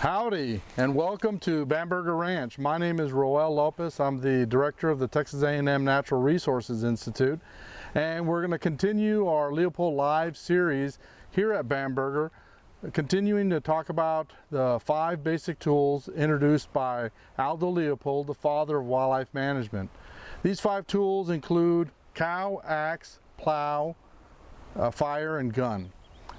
Howdy and welcome to Bamberger Ranch. My name is Aldo Leopold. I'm the director of the Texas A&M Natural Resources Institute, and we're going to continue our Leopold Live series here at Bamberger, continuing to talk about the 5 basic tools introduced by Aldo Leopold, the father of wildlife management. These 5 tools include cow, axe, plow, fire, and gun.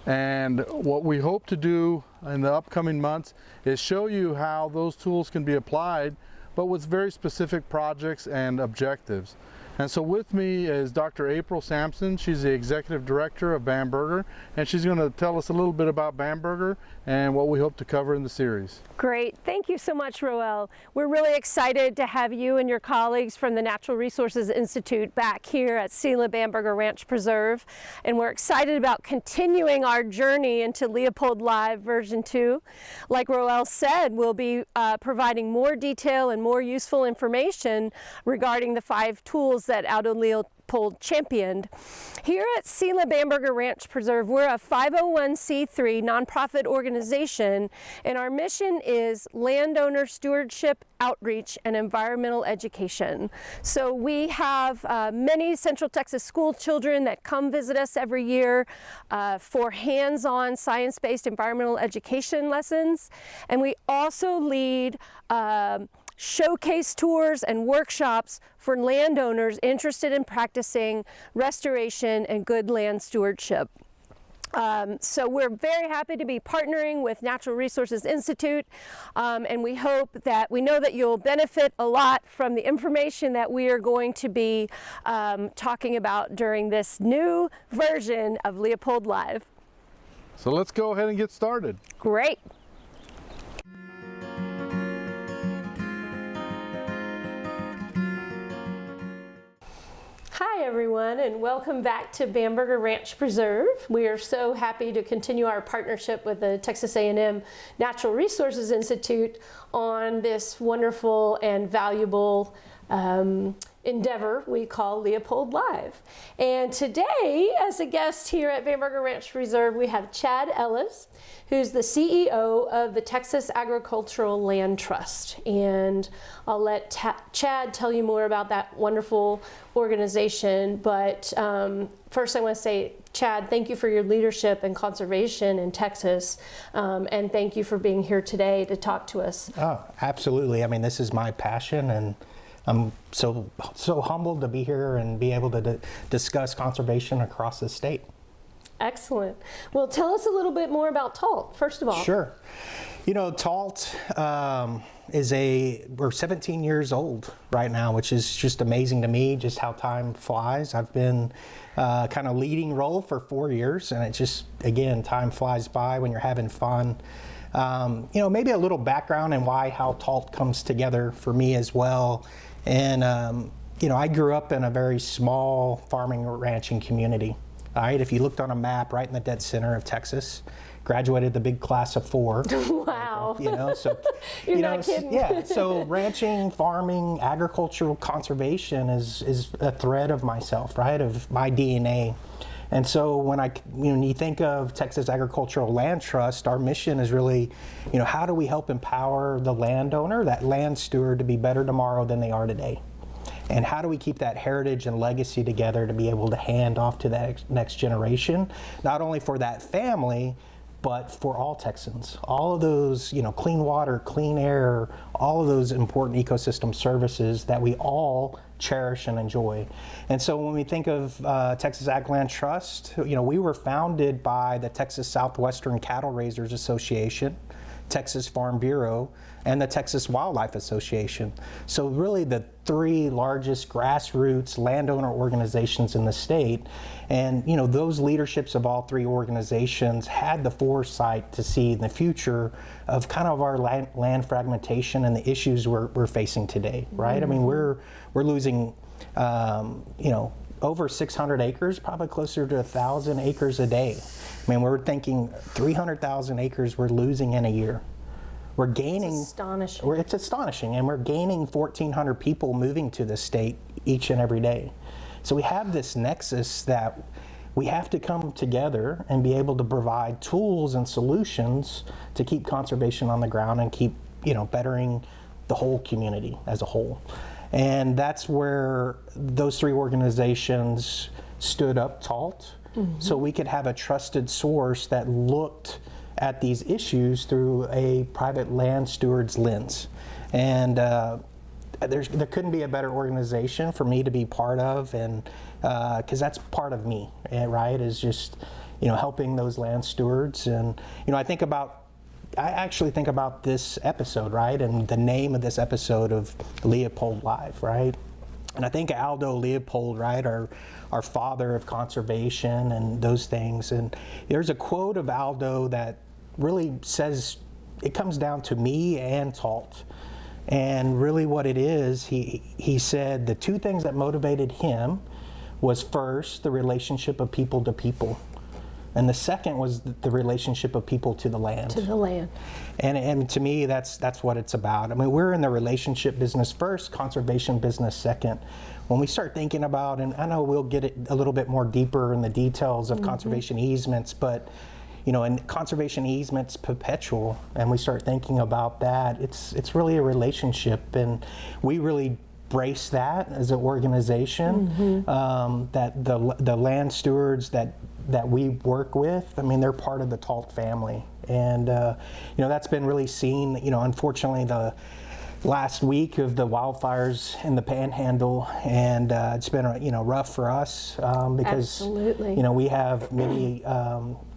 And what we hope to do in the upcoming months is show you how those tools can be applied, but with very specific projects and objectives. And so with me is Dr. April Sampson. She's the executive director of Bamberger, and she's going to tell us a little bit about Bamberger and what we hope to cover in the series. Great. Thank you so much, Roel. We're really excited to have you and your colleagues from the Natural Resources Institute back here at Selah Bamberger Ranch Preserve. And we're excited about continuing our journey into Leopold Live version 2. Like Roel said, we'll be providing more detail and more useful information regarding the 5 tools that Aldo Leopold championed. Here at Selah Bamberger Ranch Preserve, we're a 501c3 nonprofit organization, and our mission is landowner stewardship, outreach, and environmental education. So we have many Central Texas school children that come visit us every year for hands-on science-based environmental education lessons, and we also lead showcase tours and workshops for landowners interested in practicing restoration and good land stewardship. So we're very happy to be partnering with Natural Resources Institute, and we know that you'll benefit a lot from the information that we are going to be talking about during this new version of Leopold Live. So let's go ahead and get started. Great. Hi everyone, and welcome back to Bamberger Ranch Preserve. We are so happy to continue our partnership with the Texas A&M Natural Resources Institute on this wonderful and valuable endeavor we call Leopold Live. And today, as a guest here at Bamberger Ranch Preserve, we have Chad Ellis, who's the CEO of the Texas Agricultural Land Trust. And I'll let Chad tell you more about that wonderful organization. But first I want to say, Chad, thank you for your leadership and conservation in Texas. And thank you for being here today to talk to us. Oh, absolutely. I mean, this is my passion, and I'm so humbled to be here and be able to discuss conservation across the state. Excellent. Well, tell us a little bit more about TALT, first of all. Sure. You know, TALT we're 17 years old right now, which is just amazing to me, just how time flies. I've been kind of leading role for 4 years, and it just, again, time flies by when you're having fun. You know, maybe a little background and how TALT comes together for me as well. And, you know, I grew up in a very small farming ranching community. All right, if you looked on a map right in the dead center of Texas, graduated the big class of 4. Wow. You know, so You're not kidding. Yeah, so ranching, farming, agricultural conservation is a thread of myself, right, of my DNA. And so when you think of Texas Agricultural Land Trust, our mission is really, you know, how do we help empower the landowner, that land steward, to be better tomorrow than they are today? And how do we keep that heritage and legacy together to be able to hand off to that next generation, not only for that family, but for all Texans? All of those, you know, clean water, clean air, all of those important ecosystem services that we all cherish and enjoy. And so when we think of Texas Ag Land Trust, you know, we were founded by the Texas Southwestern Cattle Raisers Association, Texas Farm Bureau, and the Texas Wildlife Association. So really the 3 largest grassroots landowner organizations in the state. And you know, those leaderships of all 3 organizations had the foresight to see in the future of kind of our land fragmentation and the issues we're facing today, right? Mm-hmm. I mean, we're losing, you know, over 600 acres, probably closer to 1,000 acres a day. I mean, we're thinking 300,000 acres we're losing in a year. We're gaining. It's astonishing. It's astonishing, and we're gaining 1,400 people moving to the state each and every day. So we have this nexus that we have to come together and be able to provide tools and solutions to keep conservation on the ground and keep, bettering the whole community as a whole. And that's where those three organizations stood up TALT, so we could have a trusted source that looked at these issues through a private land steward's lens. And there couldn't be a better organization for me to be part of, and because that's part of me, right? Is just helping those land stewards. And I actually think about this episode, right? And the name of this episode of Leopold Live, right? And I think Aldo Leopold, right, our father of conservation and those things. And there's a quote of Aldo that really says, it comes down to me and TALT. And really what it is, he said the two things that motivated him was, first, the relationship of people to people. And the second was the relationship of people to the land. To the land. And to me, that's what it's about. I mean, we're in the relationship business first, conservation business second. When we start thinking about, and I know we'll get it a little bit more deeper in the details of conservation easements, but and conservation easements perpetual, and we start thinking about that, it's really a relationship, and we really brace that as an organization, that the land stewards that we work with, I mean, they're part of the TALT family. And that's been really seen, unfortunately, the last week of the wildfires in the Panhandle, and it's been rough for us, because Absolutely. We have many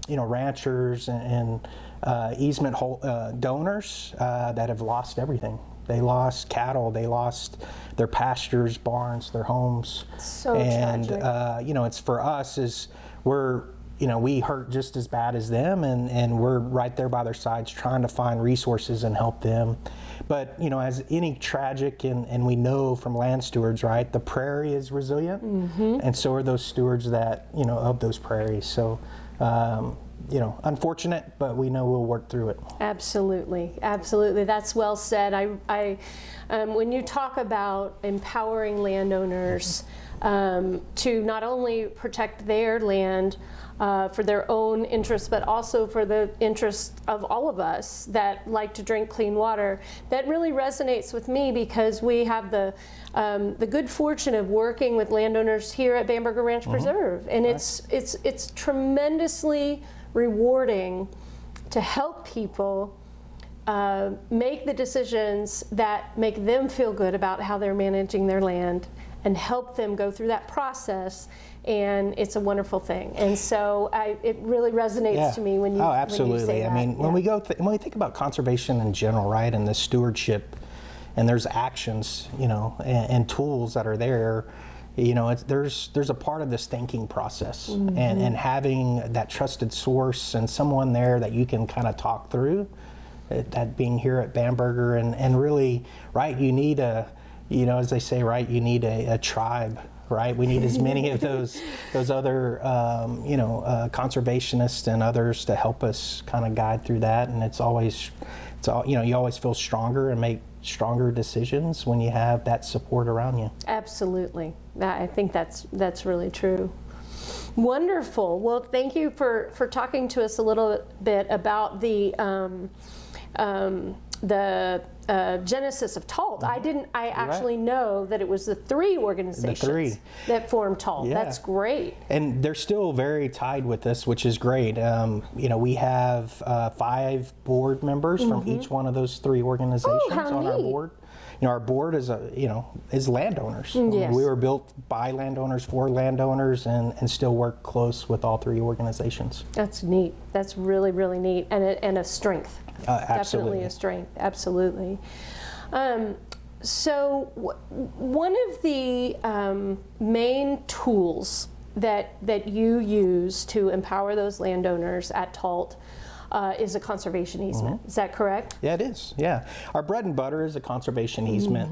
ranchers and easement donors that have lost everything. They lost cattle, they lost their pastures, barns, their homes. So and tragic. It's for us is we hurt just as bad as them, and we're right there by their sides trying to find resources and help them. But as any tragic, and we know from land stewards, right, the prairie is resilient, and so are those stewards that of those prairies. So unfortunate, but we know we'll work through it. Absolutely, absolutely. That's well said. When you talk about empowering landowners to not only protect their land for their own interests, but also for the interests of all of us that like to drink clean water, that really resonates with me, because we have the good fortune of working with landowners here at Bamberger Ranch Preserve, and it's tremendously rewarding to help people make the decisions that make them feel good about how they're managing their land, and help them go through that process. And it's a wonderful thing. And so it really resonates to me when you, absolutely. When you say that. I mean, when we think about conservation in general, right, and the stewardship, and there's actions, and tools that are there, there's a part of this thinking process, and having that trusted source and someone there that you can kind of talk through, that being here at Bamberger, and really, right, you need as they say, right, you need a tribe, right? We need as many of those other, conservationists and others to help us kind of guide through that. And you always feel stronger and make stronger decisions when you have that support around you. Absolutely. I think that's really true. Wonderful. Well, thank you for talking to us a little bit about the genesis of TALT. I actually know that it was the three organizations that formed TALT. Yeah. That's great. And they're still very tied with us, which is great. We have 5 board members from each one of those 3 organizations on our board. Our board is is landowners. Yes. We were built by landowners for landowners, and still work close with all 3 organizations. That's neat. That's really, really neat, and a strength. Absolutely. Definitely a strength. Absolutely. So one of the main tools that you use to empower those landowners at TALT is a conservation easement. Is that correct? Yeah, it is. Yeah. Our bread and butter is a conservation easement.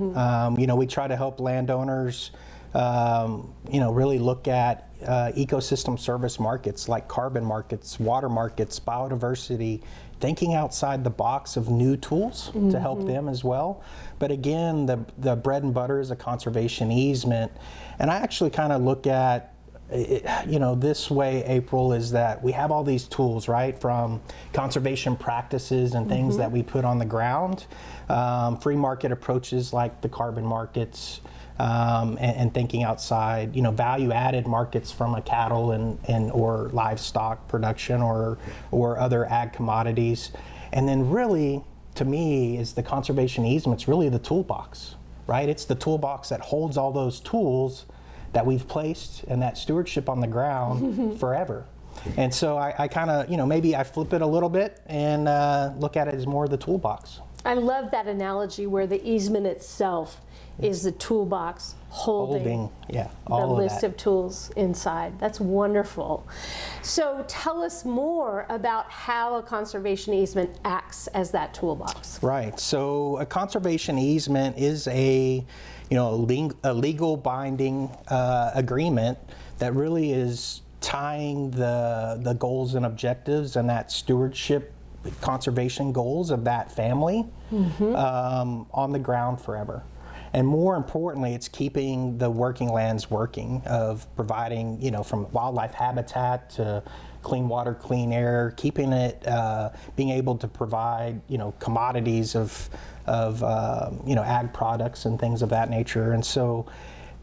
We try to help landowners really look at ecosystem service markets like carbon markets, water markets, biodiversity, thinking outside the box of new tools to help them as well. But again, the bread and butter is a conservation easement. And I actually kind of look at this way, April, is that we have all these tools, right, from conservation practices and things that we put on the ground, free market approaches like the carbon markets, and thinking outside, value-added markets from a cattle and or livestock production or other ag commodities. And then really, to me, is the conservation easement's really the toolbox, right? It's the toolbox that holds all those tools that we've placed and that stewardship on the ground forever. And so I kind of, maybe I flip it a little bit and look at it as more of the toolbox. I love that analogy where the easement itself is the toolbox holding the all list of tools inside. That's wonderful. So tell us more about how a conservation easement acts as that toolbox. Right. So a conservation easement is a legal binding agreement that really is tying the goals and objectives and that stewardship conservation goals of that family on the ground forever. And more importantly, it's keeping the working lands working, of providing, from wildlife habitat to clean water, clean air, keeping it, being able to provide, commodities of ag products and things of that nature. And so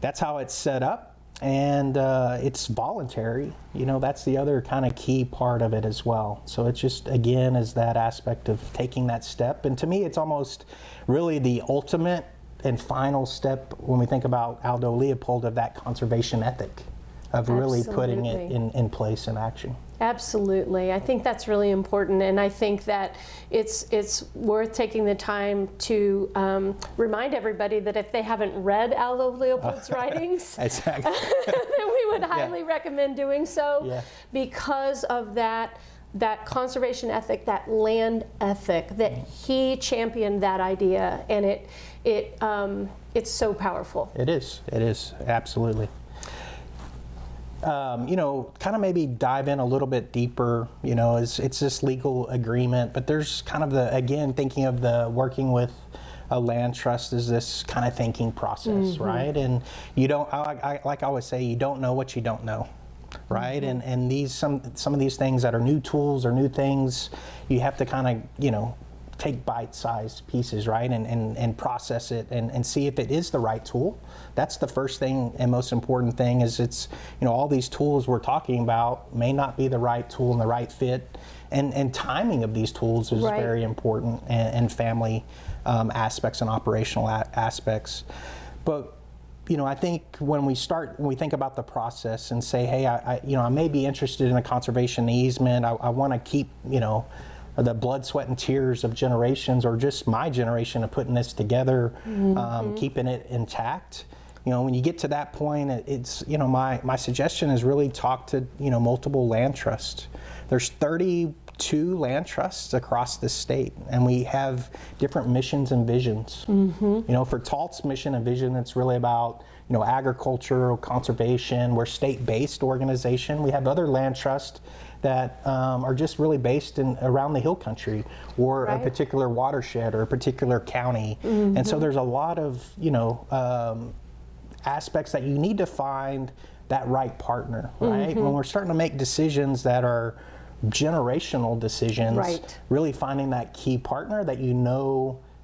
that's how it's set up. And it's voluntary. That's the other kind of key part of it as well. So it's just, again, is that aspect of taking that step. And to me, it's almost really the ultimate and final step when we think about Aldo Leopold, of that conservation ethic, of really putting it in place in action. Absolutely. I think that's really important, and I think that it's worth taking the time to remind everybody that if they haven't read Aldo Leopold's writings, Exactly. that we would highly recommend doing so, because of that conservation ethic, that land ethic, that he championed that idea, and it's so powerful. It is, absolutely. Kind of maybe dive in a little bit deeper, it's this legal agreement, but there's kind of again, thinking of the working with a land trust is this kind of thinking process, right? And like I always say, you don't know what you don't know, right? And these, some of these things that are new tools or new things, you have to kind of, take bite-sized pieces, right, and process it and see if it is the right tool. That's the first thing and most important thing, is it's, all these tools we're talking about may not be the right tool and the right fit, and timing of these tools is very important, and family aspects and operational aspects. But I think when we think about the process and say, hey, I may be interested in a conservation easement, I want to keep, the blood, sweat, and tears of generations, or just my generation of putting this together, keeping it intact. When you get to that point, it's, my suggestion is really talk to, multiple land trusts. There's 32 land trusts across the state, and we have different missions and visions. For TALT's mission and vision, it's really about, agriculture, conservation. We're a state-based organization. We have other land trusts that are just really based around the hill country, or a particular watershed or a particular county. And so there's a lot of, aspects that you need to find that right partner, right? When we're starting to make decisions that are generational decisions, really finding that key partner that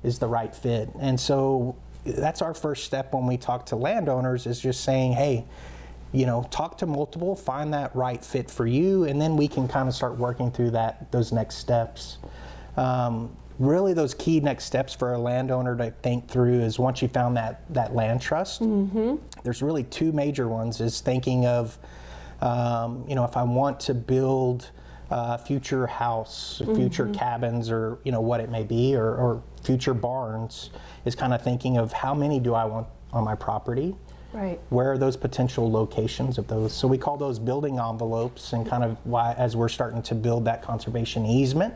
is the right fit. And so that's our first step when we talk to landowners, is just saying, hey, talk to multiple, find that right fit for you, and then we can kind of start working through those next steps. Really, those key next steps for a landowner to think through is, once you found that land trust, there's really two major ones, is thinking of, if I want to build a future house, future cabins, or, what it may be, or future barns, is kind of thinking of how many do I want on my property? Right. Where are those potential locations of those? So we call those building envelopes, and kind of why, as we're starting to build that conservation easement.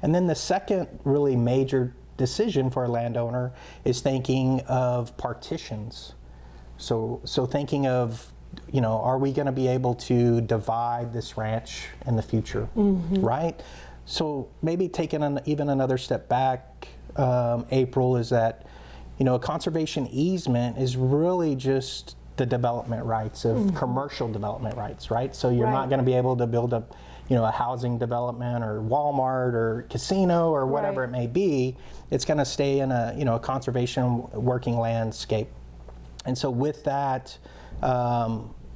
And then the second really major decision for a landowner is thinking of partitions. So thinking of, are we going to be able to divide this ranch in the future, right? So maybe taking even another step back, April, is that, a conservation easement is really just the development rights of commercial development rights, right? So you're not going to be able to build a, a housing development or Walmart or casino or whatever it may be. It's going to stay in a, a conservation working landscape. And so with that,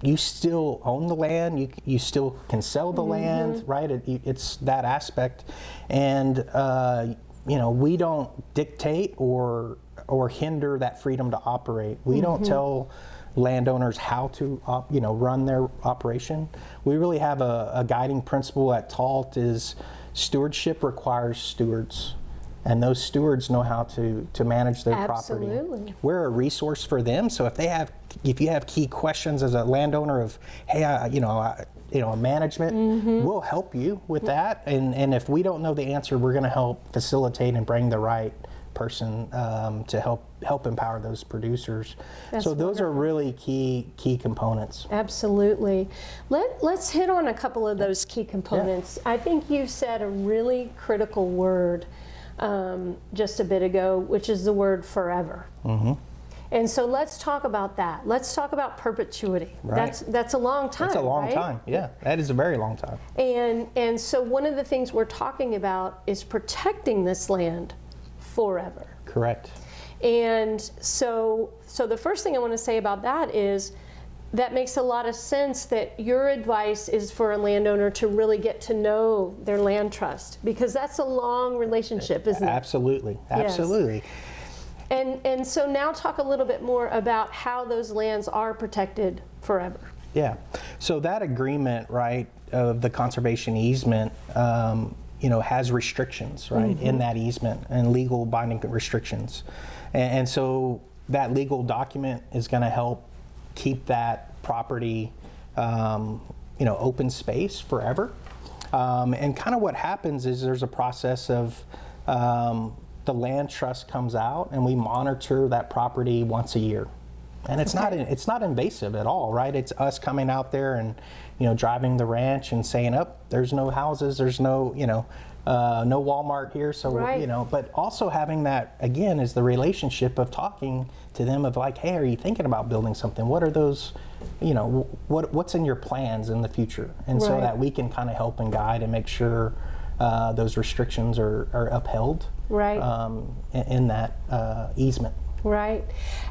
you still own the land, you still can sell the land, right? It's that aspect. And, we don't dictate or hinder that freedom to operate. We don't tell landowners how to run their operation. We really have a guiding principle at TALT is stewardship requires stewards, and those stewards know how to manage their property. We're a resource for them, so if you have key questions as a landowner of, hey, a management, we'll help you with that, and if we don't know the answer, we're going to help facilitate and bring the right person to help empower those producers. So those are really key components. Absolutely. Let's hit on a couple of those key components. I think you said a really critical word just a bit ago, which is the word forever. And so let's talk about that. Let's talk about perpetuity. Right. That's a long time. That's a long time. Yeah, that is a very long time. And so one of the things we're talking about is protecting this land forever. Correct. And so the first thing I want to say about that is that makes a lot of sense that your advice is for a landowner to really get to know their land trust, because that's a long relationship, isn't it? Absolutely. Absolutely. Yes. And so now talk a little bit more about how those lands are protected forever. Yeah. So that agreement, right, of the conservation easement, has restrictions, right, in that easement, and legal binding restrictions. And so that legal document is going to help keep that property, open space forever. And kind of what happens is there's a process of the land trust comes out, and we monitor that property once a year. And it's not invasive at all, right? It's us coming out there and driving the ranch and saying, "Oh, there's no houses, there's no no Walmart here." So but also having that again is the relationship of talking to them of like, "Hey, are you thinking about building something? What are those, what's in your plans in the future?" And so that we can kind of help and guide and make sure those restrictions are upheld in that easement. Right.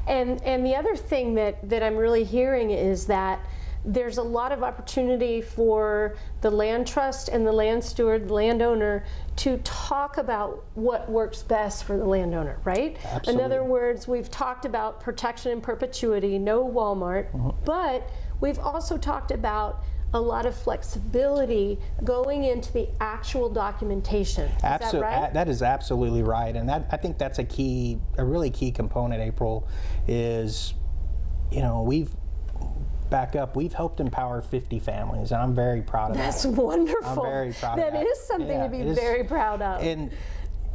And the other thing that I'm really hearing is that there's a lot of opportunity for the land trust and the land steward, the landowner, to talk about what works best for the landowner, right? Absolutely. In other words, we've talked about protection and perpetuity, no Walmart, but we've also talked about a lot of flexibility going into the actual documentation. Is that right? That is absolutely right, and I think that's a really key component, April, is we've helped empower 50 families, and I'm very proud of that. That's wonderful. I'm very proud of that. That is something to be very proud of. And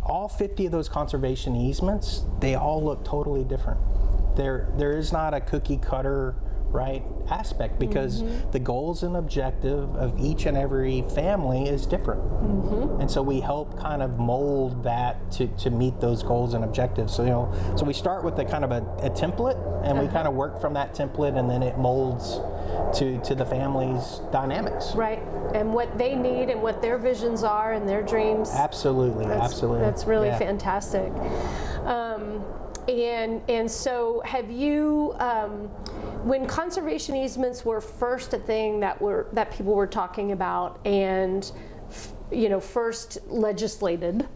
all 50 of those conservation easements, they all look totally different. There is not a cookie cutter aspect, because the goals and objective of each and every family is different. And so we help kind of mold that to meet those goals and objectives. So so we start with a kind of a template, and we kind of work from that template, and then it molds to the family's dynamics. Right, and what they need and what their visions are and their dreams. Absolutely, absolutely. That's really fantastic. And so have you, when conservation easements were first a thing that people were talking about and first legislated,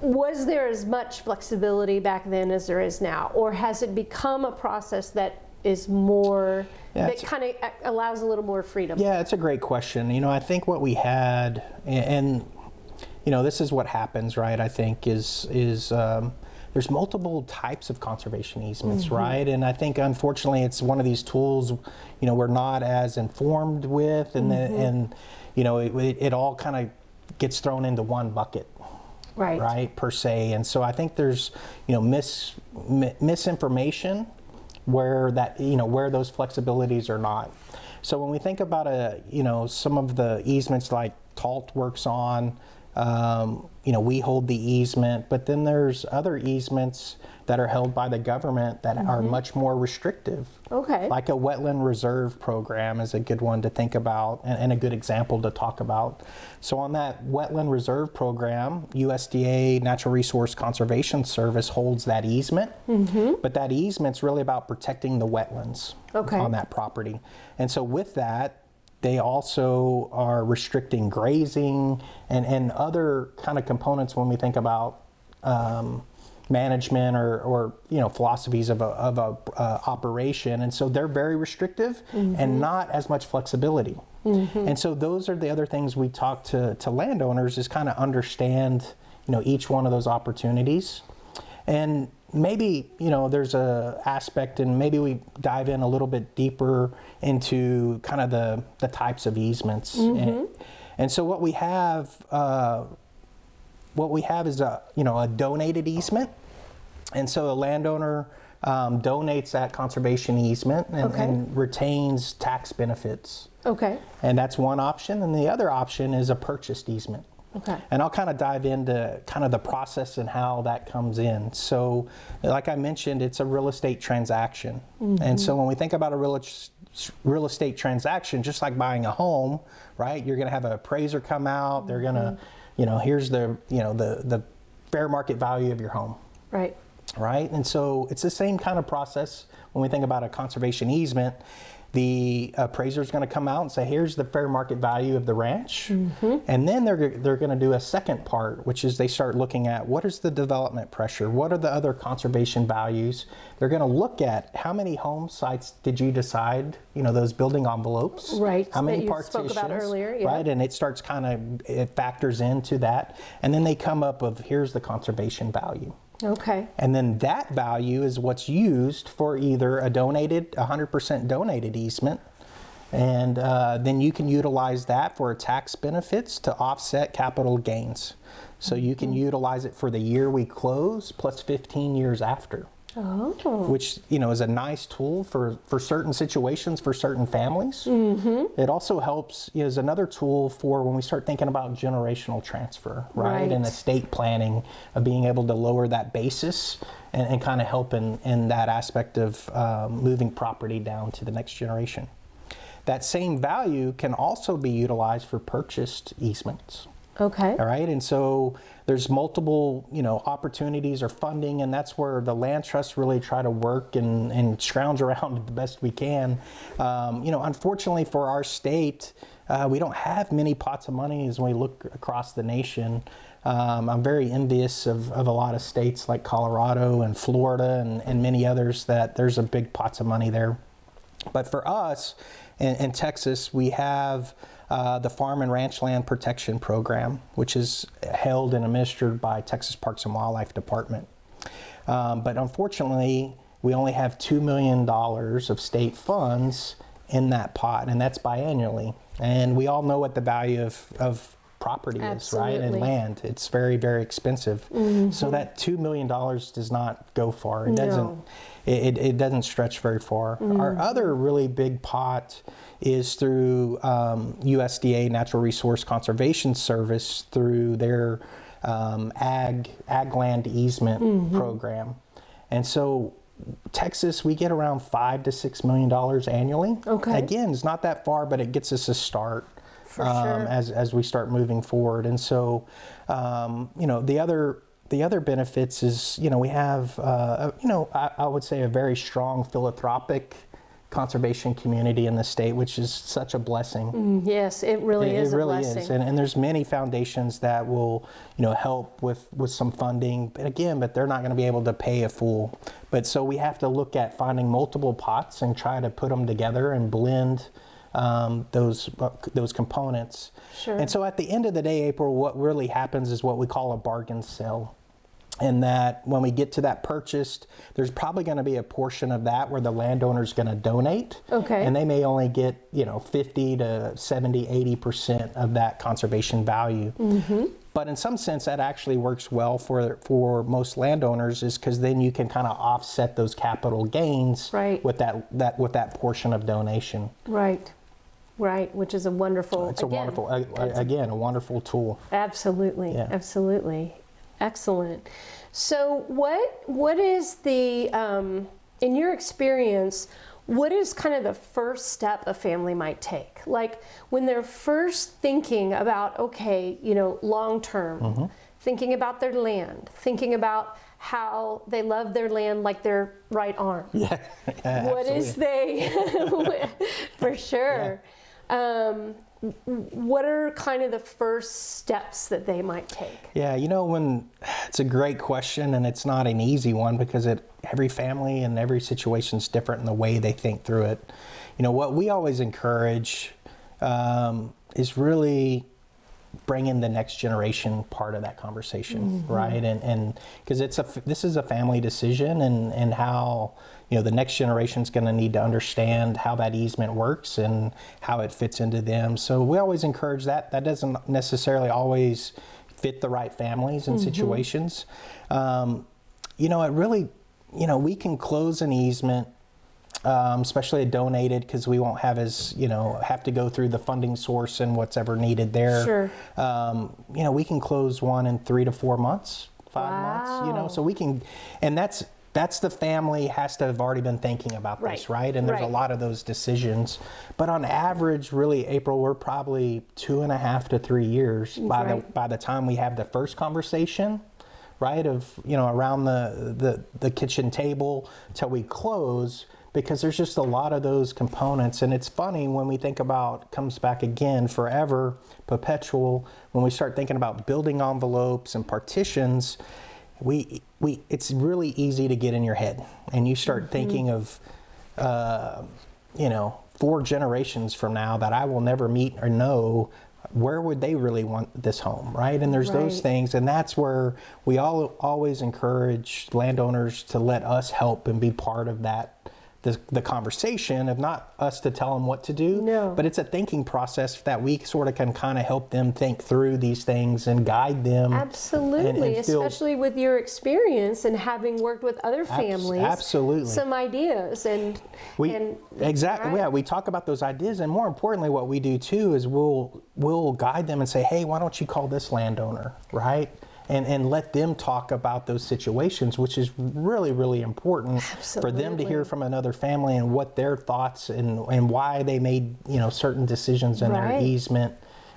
was there as much flexibility back then as there is now, or has it become a process that is more that kind of allows a little more freedom? Yeah, it's a great question. I think what we had, and this is what happens, right? I think is there's multiple types of conservation easements, right? And I think unfortunately it's one of these tools, we're not as informed with, and it all kind of gets thrown into one bucket, right, per se. And so I think there's misinformation where that where those flexibilities are not. So when we think about some of the easements like TALT works on, We hold the easement, but then there's other easements that are held by the government that are much more restrictive. Okay. Like a wetland reserve program is a good one to think about and a good example to talk about. So on that wetland reserve program, USDA Natural Resource Conservation Service holds that easement, but that easement's really about protecting the wetlands on that property. And so with that, they also are restricting grazing and other kind of components when we think about management or philosophies of a operation. And so they're very restrictive and not as much flexibility. And so those are the other things we talk to landowners is kind of understand each one of those opportunities. And maybe there's a aspect, and maybe we dive in a little bit deeper into kind of the types of easements. And so what we have is a donated easement. And so a landowner donates that conservation easement and retains tax benefits. Okay. And that's one option. And the other option is a purchased easement. Okay. And I'll kind of dive into kind of the process and how that comes in. So like I mentioned, it's a real estate transaction. And so when we think about a real estate transaction, just like buying a home, right? You're going to have an appraiser come out. They're going to, here's the fair market value of your home. Right. Right. And so it's the same kind of process when we think about a conservation easement. The appraiser is going to come out and say, here's the fair market value of the ranch. And then they're going to do a second part, which is they start looking at what is the development pressure? What are the other conservation values? They're going to look at how many home sites did you decide, those building envelopes. Right. How many that you partitions. spoke about earlier. Yeah. Right. And it starts it factors into that. And then they come up with here's the conservation value. Okay. And then that value is what's used for either a 100% donated easement, and then you can utilize that for tax benefits to offset capital gains. So you can utilize it for the year we close plus 15 years after. Which is a nice tool for certain situations for certain families. It also helps is another tool for when we start thinking about generational transfer, right? And estate planning of being able to lower that basis and kind of help in that aspect of moving property down to the next generation. That same value can also be utilized for purchased easements. Okay. All right, and so there's multiple, opportunities or funding, and that's where the land trusts really try to work and scrounge around the best we can. Unfortunately for our state, we don't have many pots of money as we look across the nation. I'm very envious of a lot of states like Colorado and Florida and many others that there's a big pots of money there. But for us in Texas, we have the Farm and Ranch Land Protection Program, which is held and administered by Texas Parks and Wildlife Department. But unfortunately, we only have $2 million of state funds in that pot, and that's biannually. And we all know what the value of property is, right? And land. It's very, very expensive. So that $2 million does not go far. It doesn't. It doesn't stretch very far. Our other really big pot is through USDA Natural Resource Conservation Service through their ag land easement program. And so Texas, we get around $5 to $6 million annually. Okay. Again, it's not that far, but it gets us a start. For sure. As we start moving forward. And so, the other benefits is, we have, I would say a very strong philanthropic conservation community in the state, which is such a blessing. Yes, it really is a blessing. It really is. And there's many foundations that will, help with some funding, but they're not going to be able to pay a full. But so we have to look at finding multiple pots and try to put them together and blend those components. Sure. And so at the end of the day, April, what really happens is what we call a bargain sale. And that when we get to that purchase, there's probably going to be a portion of that where the landowner's going to donate. Okay. And they may only get, 50 to 70, 80% of that conservation value. But in some sense, that actually works well for most landowners, is because then you can kind of offset those capital gains with that portion of donation. Right. Right, which is a wonderful, It's a wonderful, again, a wonderful tool. Absolutely, Yeah. absolutely. Excellent. So what is the, in your experience, what is kind of the first step a family might take? Like when they're first thinking about, okay, you know, long term, thinking about their land, thinking about how they love their land like their right arm. Yeah, What is they, for sure. What are kind of the first steps that they might take? Yeah, you know, it's a great question, and it's not an easy one because every family and every situation is different in the way they think through it. You know, what we always encourage is really bringing the next generation part of that conversation, right? And because this is a family decision, and how, you know, the next generation is going to need to understand how that easement works and how it fits into them. So we always encourage that. That doesn't necessarily always fit the right families and situations. You know, it really, you know, we can close an easement, especially a donated, because we won't have have to go through the funding source and what's ever needed there. Sure. You know, we can close one in 3 to 4 months, 5 months, you know, so we can, and that's the family has to have already been thinking about this, right? And there's a lot of those decisions. But on average, really, April, we're probably 2.5 to 3 years by the time we have the first conversation, right? Of, you know, around the kitchen table till we close, because there's just a lot of those components. And it's funny when we think about, comes back again, forever, perpetual, when we start thinking about building envelopes and partitions, it's really easy to get in your head, and you start thinking of, you know, 4 generations from now that I will never meet or know, where would they really want this home, right? And there's those things, and that's where we always encourage landowners to let us help and be part of that. The conversation of not us to tell them what to do, but it's a thinking process that we sort of can kind of help them think through these things and guide them. Absolutely, especially with your experience and having worked with other families. Absolutely. Some ideas exactly. Yeah, we talk about those ideas, and more importantly, what we do too is we'll guide them and say, hey, why don't you call this landowner, right? And let them talk about those situations, which is really, really important for them to hear from another family and what their thoughts and why they made, you know, certain decisions in their easement.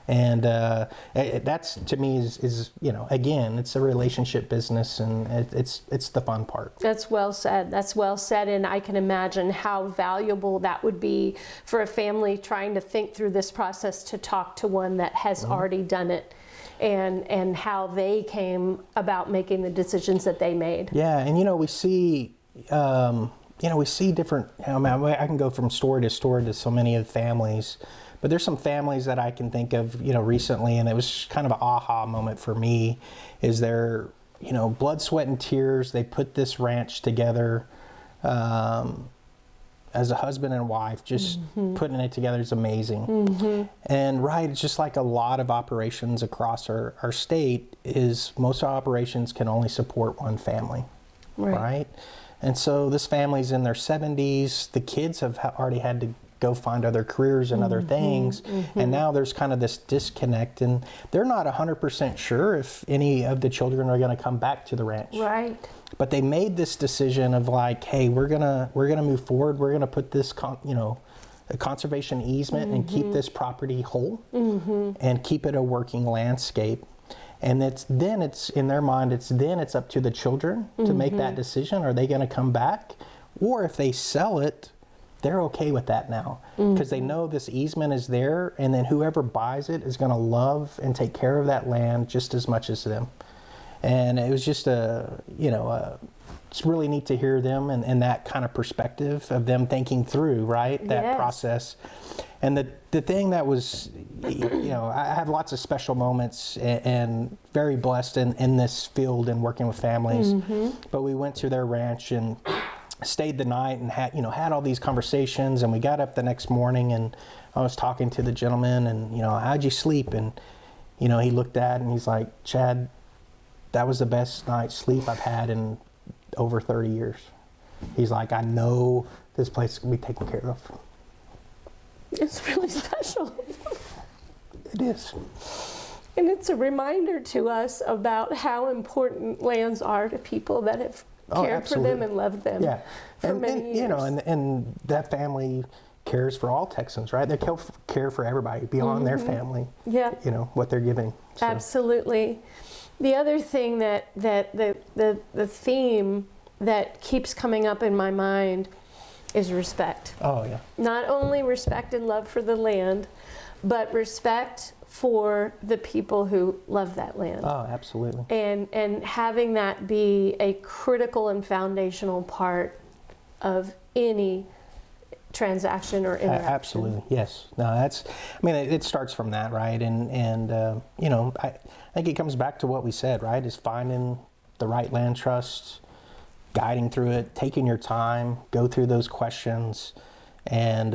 And that's, to me, is, you know, again, it's a relationship business, and it's the fun part. That's well said. That's well said. And I can imagine how valuable that would be for a family trying to think through this process, to talk to one that has already done it. And how they came about making the decisions that they made. Yeah, and you know, we see different. You know, I can go from story to story to so many of the families, but there's some families that I can think of, you know, recently, and it was kind of an aha moment for me. Is there, you know, blood, sweat, and tears? They put this ranch together. As a husband and wife, just putting it together is amazing. And it's just like a lot of operations across our state, is most operations can only support one family, right? And so this family's in their 70s. The kids have already had to go find other careers and other things. And now there's kind of this disconnect, and they're not 100% sure if any of the children are going to come back to the ranch. Right. But they made this decision of like, hey, we're gonna move forward. We're gonna put this, a conservation easement and keep this property whole and keep it a working landscape. And it's in their mind, it's up to the children to make that decision. Are they going to come back? Or if they sell it, they're okay with that now, because they know this easement is there, and then whoever buys it is going to love and take care of that land just as much as them. And it was just it's really neat to hear them and that kind of perspective of them thinking through, that process. And the thing that was, I have lots of special moments and very blessed in this field and working with families. But we went to their ranch and stayed the night and had all these conversations, and we got up the next morning and I was talking to the gentleman and, how'd you sleep? And, he looked at it and he's like, Chad, that was the best night's sleep I've had in over 30 years. He's like, I know this place is going to be taken care of. It's really special. special. It is. And it's a reminder to us about how important lands are to people that have cared for them and loved them for many years. You know, and that family cares for all Texans, right? They care for everybody beyond their family. Yeah. You know, what they're giving. So. Absolutely. The other thing that the theme that keeps coming up in my mind is respect. Oh, yeah. Not only respect and love for the land, but respect for the people who love that land. Oh, absolutely. And having that be a critical and foundational part of any transaction or interaction. Absolutely, yes. No, that's, I mean, it starts from that, right? And you know, I think it comes back to what we said, right? Is finding the right land trust, guiding through it, taking your time, go through those questions, and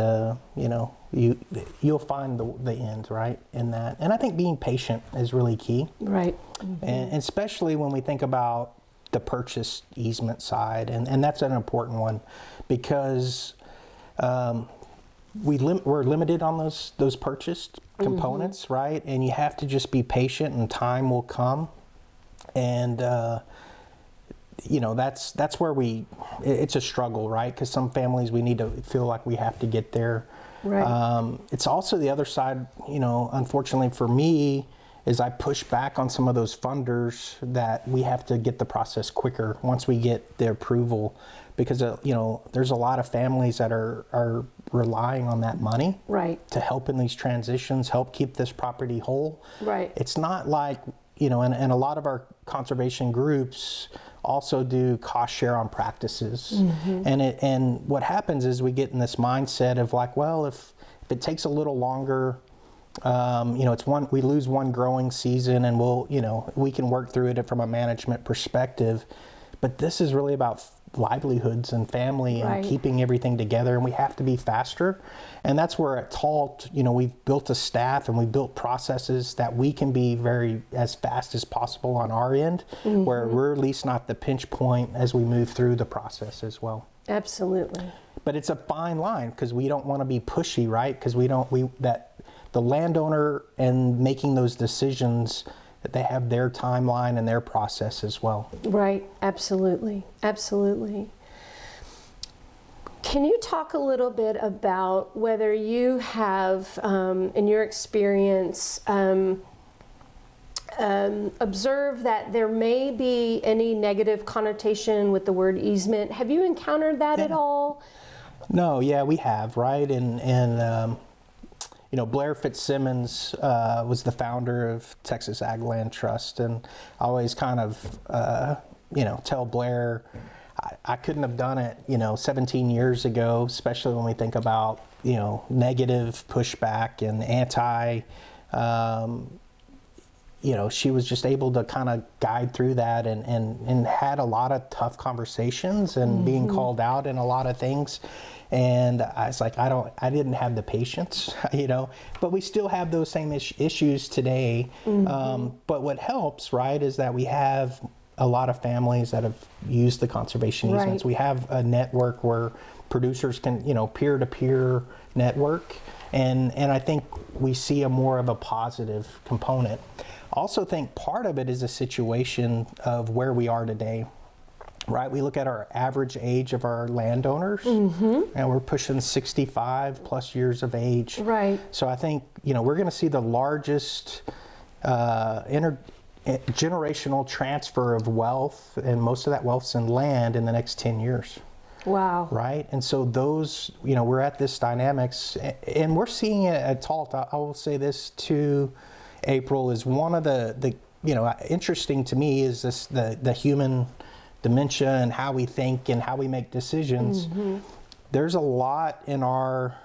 you know, you'll find the end, right, in that. And I think being patient is really key. Right. And especially when we think about the purchase easement side, and that's an important one, because we're limited on those purchased components, right? And you have to just be patient, and time will come. And you know, that's where it's a struggle, right? Because some families, we need to feel like we have to get there. Right. It's also the other side, you know, unfortunately for me, is I push back on some of those funders that we have to get the process quicker once we get the approval, because you know, there's a lot of families that are relying on that money, right, to help in these transitions, help keep this property whole. Right. It's not like, you know, and a lot of our conservation groups also do cost share on practices. And what happens is we get in this mindset of like, well, if it takes a little longer, you know, we lose one growing season, and we can work through it from a management perspective. But this is really about livelihoods and family and keeping everything together, and we have to be faster. And that's where at TALT, you know, we've built a staff and we've built processes that we can be as fast as possible on our end, where we're at least not the pinch point as we move through the process as well. Absolutely. But it's a fine line, because we don't want to be pushy, right? Because the landowner and making those decisions, that they have their timeline and their process as well. Right, absolutely, absolutely. Can you talk a little bit about whether you have, in your experience, observed that there may be any negative connotation with the word easement? Have you encountered that at all? No, yeah, we have, right? And you know, Blair Fitzsimmons was the founder of Texas Ag Land Trust, and I always kind of, you know, tell Blair I couldn't have done it, you know, 17 years ago, especially when we think about, you know, negative pushback and anti, you know, she was just able to kind of guide through that and had a lot of tough conversations and being called out in a lot of things. And I was like, I didn't have the patience, you know, but we still have those same issues today. But what helps, right, is that we have a lot of families that have used the conservation easements. We have a network where producers can, you know, peer-to-peer network. And I think we see more of a positive component. Also think part of it is a situation of where we are today. Right, we look at our average age of our landowners, and we're pushing 65 plus years of age. Right. So I think, you know, we're going to see the largest generational transfer of wealth, and most of that wealth's in land, in the next 10 years. Wow. Right, and so those, you know, we're at this dynamics, and we're seeing it at TALT. I will say this too, April, is one of the you know, interesting to me is this the human dementia and how we think and how we make decisions. There's a lot in our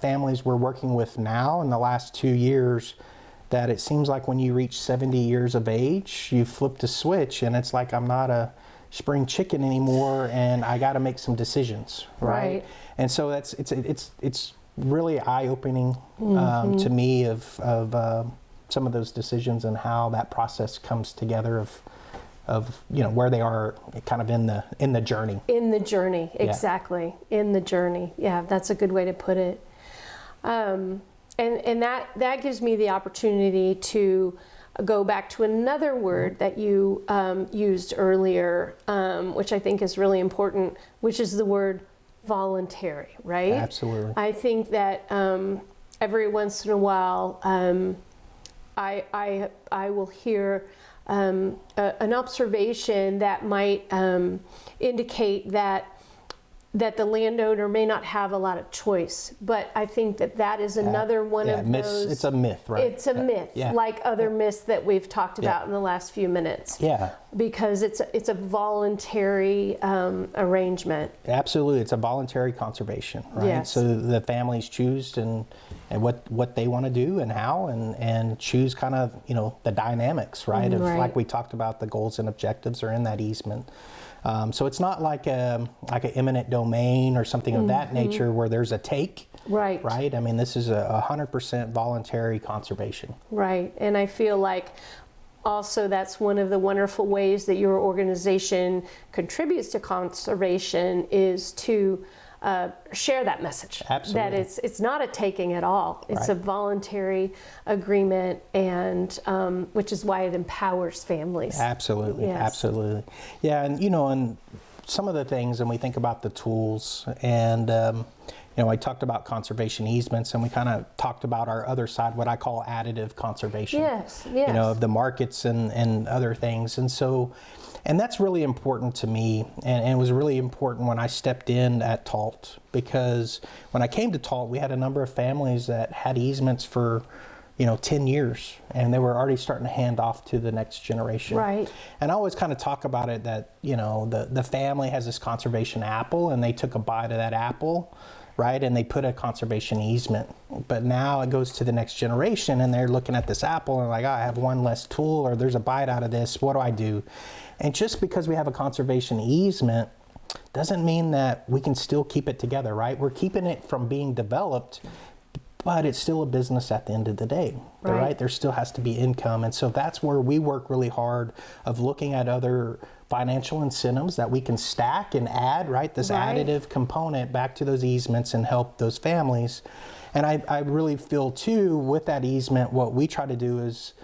families we're working with now in the last 2 years that it seems like when you reach 70 years of age, you flip the switch and it's like, I'm not a spring chicken anymore and I got to make some decisions, right? And so it's really eye-opening to me of some of those decisions and how that process comes together of you know, where they are kind of in the journey. In the journey, exactly. In the journey. Yeah, that's a good way to put it. And that gives me the opportunity to go back to another word that you used earlier, which I think is really important, which is the word voluntary, right? Absolutely. I think that every once in a while, I will hear an observation that might indicate that the landowner may not have a lot of choice, but I think that is another one of those. It's a myth, right? It's a myth, like other myths that we've talked about in the last few minutes. Yeah. Because it's a voluntary arrangement. Absolutely, it's a voluntary conservation, right? Yes. So the families choose and what they want to do and how, and choose kind of, the dynamics, right? Of, like we talked about, the goals and objectives are in that easement. So it's not like an eminent domain or something of that nature where there's a take. Right. Right. I mean, this is a 100% voluntary conservation. Right. And I feel like also that's one of the wonderful ways that your organization contributes to conservation is to share that message. Absolutely. That it's not a taking at all. It's a voluntary agreement, and which is why it empowers families. Absolutely. Yes. Absolutely. Yeah. And, and some of the things, and we think about the tools, and, I talked about conservation easements, and we kind of talked about our other side, what I call additive conservation. Yes, yes. Of the markets and other things. And so, and that's really important to me, and it was really important when I stepped in at Talt, because when I came to Talt, we had a number of families that had easements for 10 years, and they were already starting to hand off to the next generation. Right. And I always kind of talk about it that, the family has this conservation apple, and they took a bite of that apple, right? And they put a conservation easement. But now it goes to the next generation, and they're looking at this apple and like, I have one less tool, or there's a bite out of this. What do I do? And just because we have a conservation easement doesn't mean that we can still keep it together, right? We're keeping it from being developed, but it's still a business at the end of the day, right? There still has to be income. And so that's where we work really hard of looking at other financial incentives that we can stack and add, right? This additive component back to those easements and help those families. And I really feel too, with that easement, what we try to do is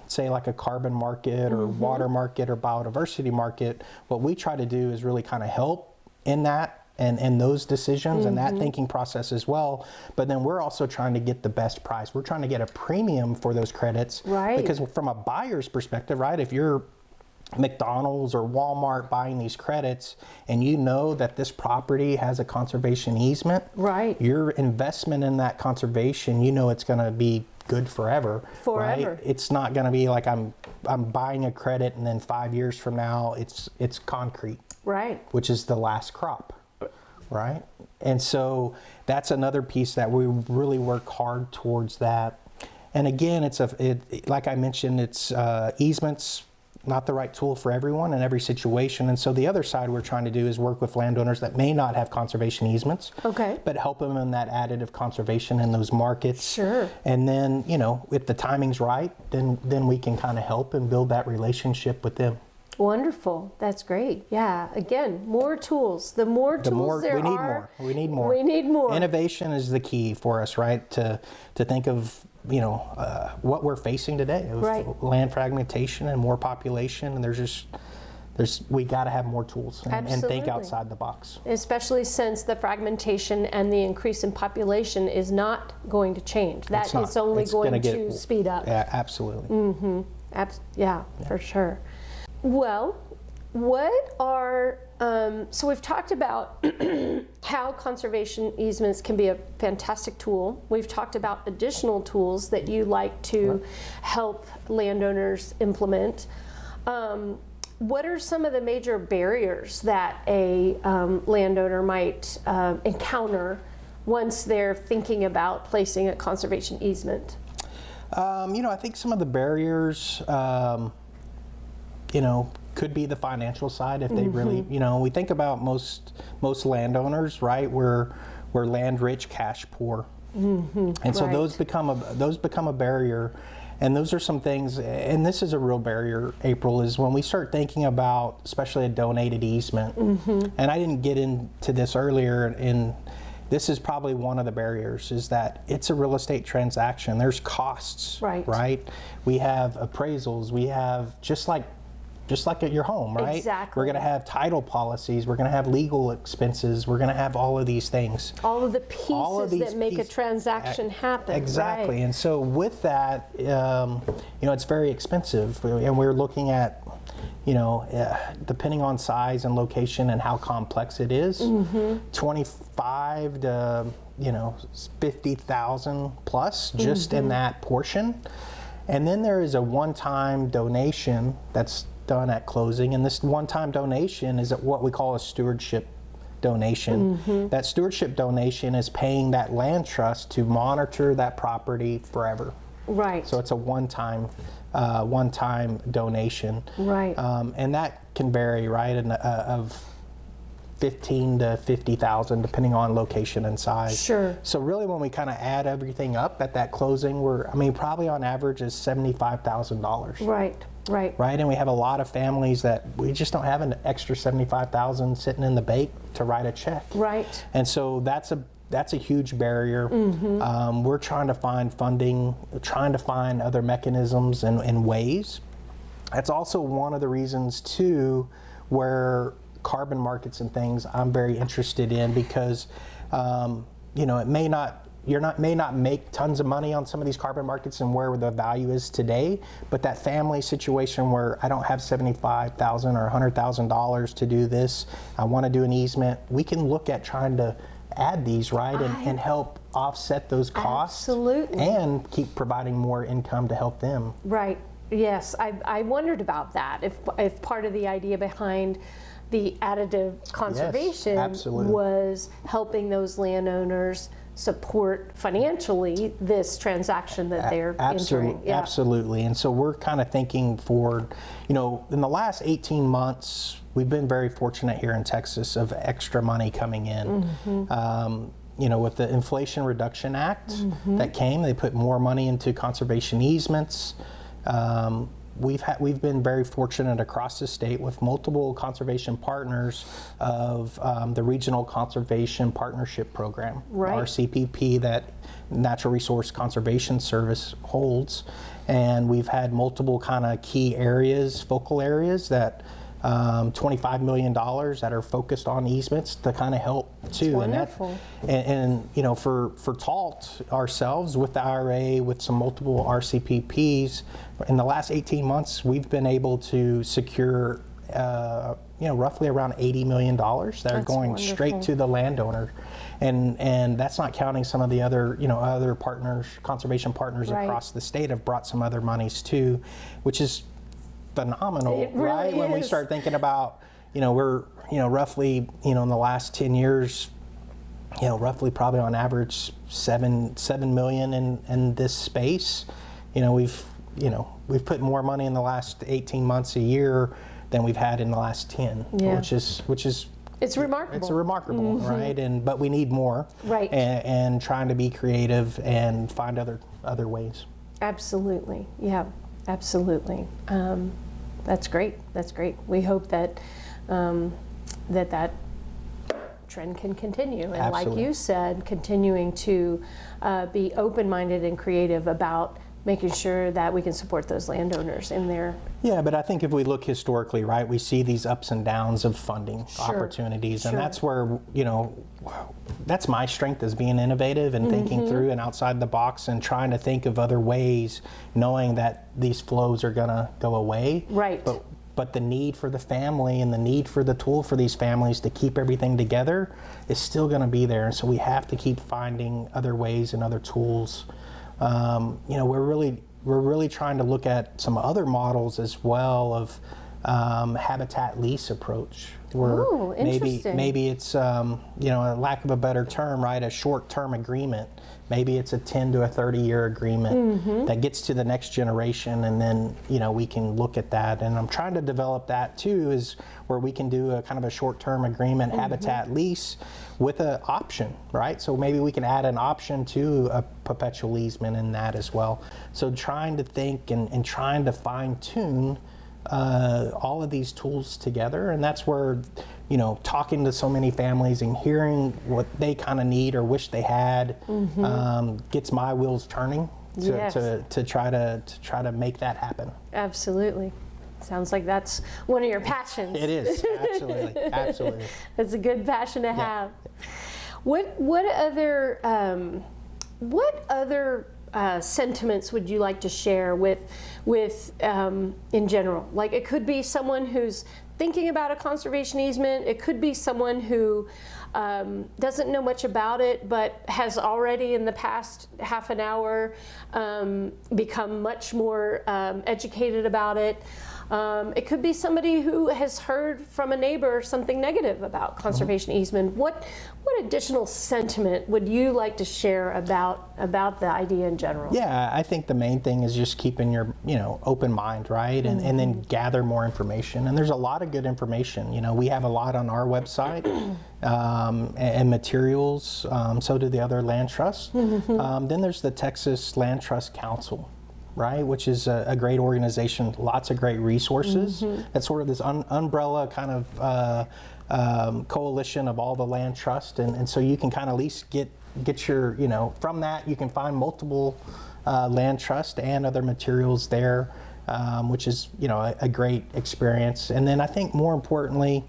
say like a carbon market or water market or biodiversity market. What we try to do is really kind of help in that and those decisions and that thinking process as well. But then we're also trying to get the best price. We're trying to get a premium for those credits. Right. Because from a buyer's perspective, right, if you're McDonald's or Walmart buying these credits and you know that this property has a conservation easement, right, your investment in that conservation, it's going to be good forever. Right? It's not going to be like I'm buying a credit and then 5 years from now it's concrete, right, which is the last crop, right? And so that's another piece that we really work hard towards that. And again, like I mentioned, it's easements, not the right tool for everyone in every situation. And so the other side we're trying to do is work with landowners that may not have conservation easements, but help them in that additive conservation in those markets. Sure. And then, if the timing's right, then we can kind of help and build that relationship with them. Wonderful. That's great. Yeah. Again, more tools. The more tools there are, we need more. We need more. Innovation is the key for us, right? To think of what we're facing today of land fragmentation and more population, and we got to have more tools and think outside the box. Especially since the fragmentation and the increase in population is not going to change. That is only going to speed up. Yeah, absolutely. For sure. Well, what are so we've talked about how conservation easements can be a fantastic tool. We've talked about additional tools that you like to help landowners implement. What are some of the major barriers that a landowner might encounter once they're thinking about placing a conservation easement? I think some of the barriers, could be the financial side if they really, we think about most landowners, right? We're land rich, cash poor, and so those become a barrier, and those are some things. And this is a real barrier, April, is when we start thinking about, especially a donated easement. And I didn't get into this earlier this is probably one of the barriers, is that it's a real estate transaction. There's costs, right? We have appraisals, we have just like at your home, right? Exactly. We're going to have title policies, we're going to have legal expenses, we're going to have all of these things. All of the pieces that make a transaction happen. Exactly. Right. And so with that, it's very expensive. And we're looking at, depending on size and location and how complex it is, 25 to, 50,000 plus just in that portion. And then there is a one-time donation that's done at closing, and this one-time donation is what we call a stewardship donation. That stewardship donation is paying that land trust to monitor that property forever. Right. So it's a one-time donation. Right. And that can vary, right, of 15 to 50,000 depending on location and size. Sure. So really when we kind of add everything up at that closing, probably on average is $75,000. Right. Right. Right, and we have a lot of families that we just don't have an extra $75,000 sitting in the bank to write a check. Right. And so that's a huge barrier. We're trying to find funding, trying to find other mechanisms and ways. That's also one of the reasons too, where carbon markets and things I'm very interested in, because it may not make tons of money on some of these carbon markets and where the value is today, but that family situation where I don't have $75,000 or $100,000 to do this, I want to do an easement, we can look at trying to add these, right, and help offset those costs. Absolutely. And keep providing more income to help them. Right. Yes, I wondered about that. If part of the idea behind the additive conservation was helping those landowners support financially this transaction that they're entering. Yeah. Absolutely. And so we're kind of thinking forward, in the last 18 months, we've been very fortunate here in Texas of extra money coming in. With the Inflation Reduction Act that came, they put more money into conservation easements. We've been very fortunate across the state with multiple conservation partners of the Regional Conservation Partnership Program, RCPP, that Natural Resource Conservation Service holds. And we've had multiple kind of key areas, focal areas that $25 million that are focused on easements to kind of help too. Wonderful. And for TALT ourselves with the IRA, with some multiple RCPPs, in the last 18 months, we've been able to secure roughly around $80 million that are going straight to the landowner. And that's not counting some of the other, other partners, conservation partners across the state have brought some other monies too, which is phenomenal, right? When we start thinking about, we're, roughly, in the last 10 years, roughly probably on average 7 million in this space. We've put more money in the last 18 months a year than we've had in the last 10, which is it's remarkable. It's remarkable, right? But we need more, right? And trying to be creative and find other ways. Absolutely, yeah, absolutely. That's great. That's great. We hope that that trend can continue, and Absolutely. like you said, continuing to be open-minded and creative about making sure that we can support those landowners in their... Yeah, but I think if we look historically, right, we see these ups and downs of funding opportunities, and that's where, that's my strength, is being innovative and thinking through and outside the box and trying to think of other ways, knowing that these flows are gonna go away. Right. But the need for the family and the need for the tool for these families to keep everything together is still gonna be there, and so we have to keep finding other ways and other tools. We're really trying to look at some other models as well of habitat lease approach. Where maybe it's a lack of a better term, right? A short-term agreement. Maybe it's a 10 to a 30-year agreement that gets to the next generation, and then we can look at that. And I'm trying to develop that too, is where we can do a kind of a short-term agreement habitat lease with an option, right? So maybe we can add an option to a perpetual easement in that as well. So trying to think and trying to fine-tune all of these tools together. And that's where, you know, talking to so many families and hearing what they kind of need or wish they had gets my wheels turning to try to make that happen. Absolutely. Sounds like that's one of your passions. It is, absolutely, absolutely. It's a good passion to have. What other sentiments would you like to share with in general? Like, it could be someone who's thinking about a conservation easement. It could be someone who doesn't know much about it, but has already in the past half an hour become much more educated about it. It could be somebody who has heard from a neighbor something negative about conservation easement. What additional sentiment would you like to share about the idea in general? Yeah, I think the main thing is just keeping your, you know, open mind, right? And then gather more information. And there's a lot of good information. You know, we have a lot on our website and materials. So do the other land trusts. Then there's the Texas Land Trust Council, right, which is a great organization, lots of great resources. That's sort of this umbrella kind of coalition of all the land trust, and so you can kind of at least get your, you know, from that you can find multiple land trust and other materials there, which is, you know, a great experience. And then I think more importantly,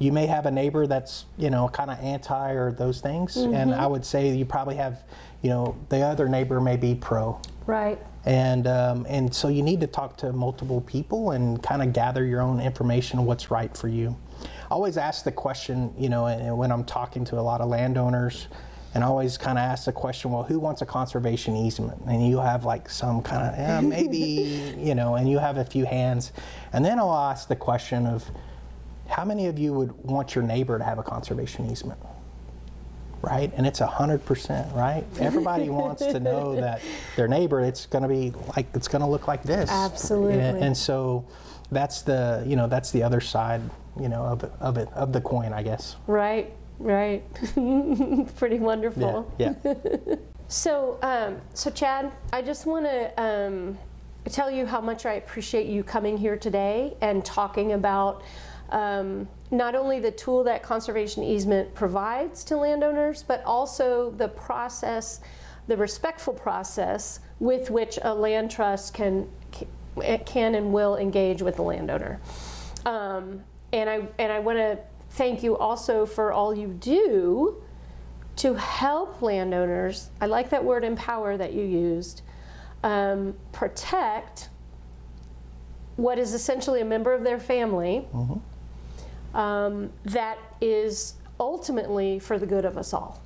you may have a neighbor that's, you know, kind of anti or those things, and I would say you probably have, you know, the other neighbor may be pro. Right. And so you need to talk to multiple people and kind of gather your own information on what's right for you. I always ask the question, you know, when I'm talking to a lot of landowners, and I always kind of ask the question, well, who wants a conservation easement? And you have like some kind of, maybe, you know, and you have a few hands. And then I'll ask the question of, how many of you would want your neighbor to have a conservation easement? Right? And it's 100%, right? Everybody wants to know that their neighbor, it's going to be like, it's going to look like this. Absolutely. And so that's the, you know, that's the other side, you know, of the coin, I guess. Right, right. Pretty wonderful. Yeah. So Chad, I just want to tell you how much I appreciate you coming here today and talking about not only the tool that conservation easement provides to landowners, but also the process, the respectful process with which a land trust can and will engage with the landowner. And I want to thank you also for all you do to help landowners. I like that word empower that you used. Protect what is essentially a member of their family. That is ultimately for the good of us all,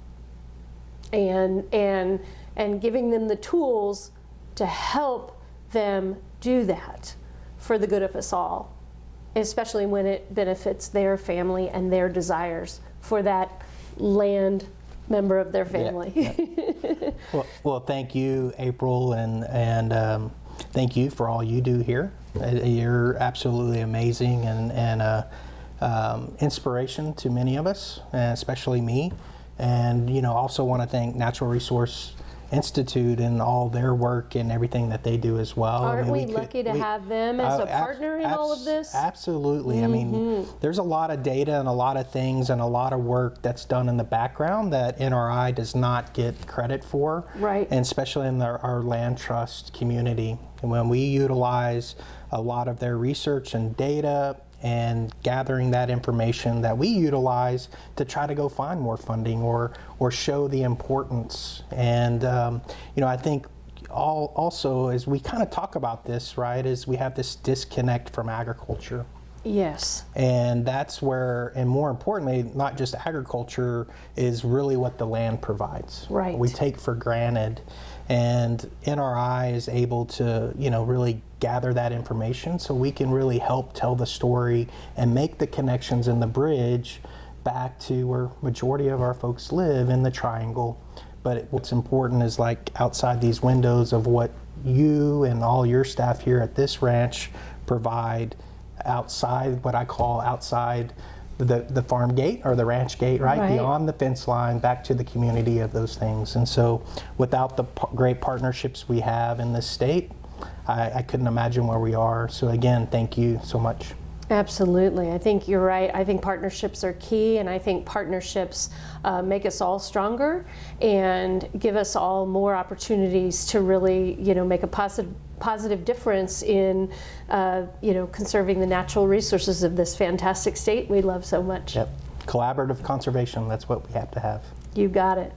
and giving them the tools to help them do that for the good of us all, especially when it benefits their family and their desires for that land member of their family. Yeah. Well, thank you, April, and thank you for all you do here. You're absolutely amazing and inspiration to many of us, especially me. And, you know, also want to thank Natural Resource Institute and all their work and everything that they do as well. Aren't we lucky to have them as a partner in all of this? Absolutely. I mean, there's a lot of data and a lot of things and a lot of work that's done in the background that NRI does not get credit for. Right. And especially in our land trust community. And when we utilize a lot of their research and data and gathering that information that we utilize to try to go find more funding or show the importance. And you know, I think also as we kind of talk about this, right, is we have this disconnect from agriculture. Yes. And that's where, and more importantly, not just agriculture, is really what the land provides. Right. We take for granted. And NRI is able to, you know, really gather that information so we can really help tell the story and make the connections in the bridge back to where majority of our folks live in the triangle. But what's important is, like, outside these windows of what you and all your staff here at this ranch provide outside, what I call outside the farm gate or the ranch gate, right? Beyond the fence line, back to the community of those things. And so without the great partnerships we have in this state, I couldn't imagine where we are. So again, thank you so much. Absolutely. I think you're right. I think partnerships are key, and I think partnerships make us all stronger and give us all more opportunities to really, make a positive difference in, conserving the natural resources of this fantastic state we love so much. Yep. Collaborative conservation, that's what we have to have. You got it.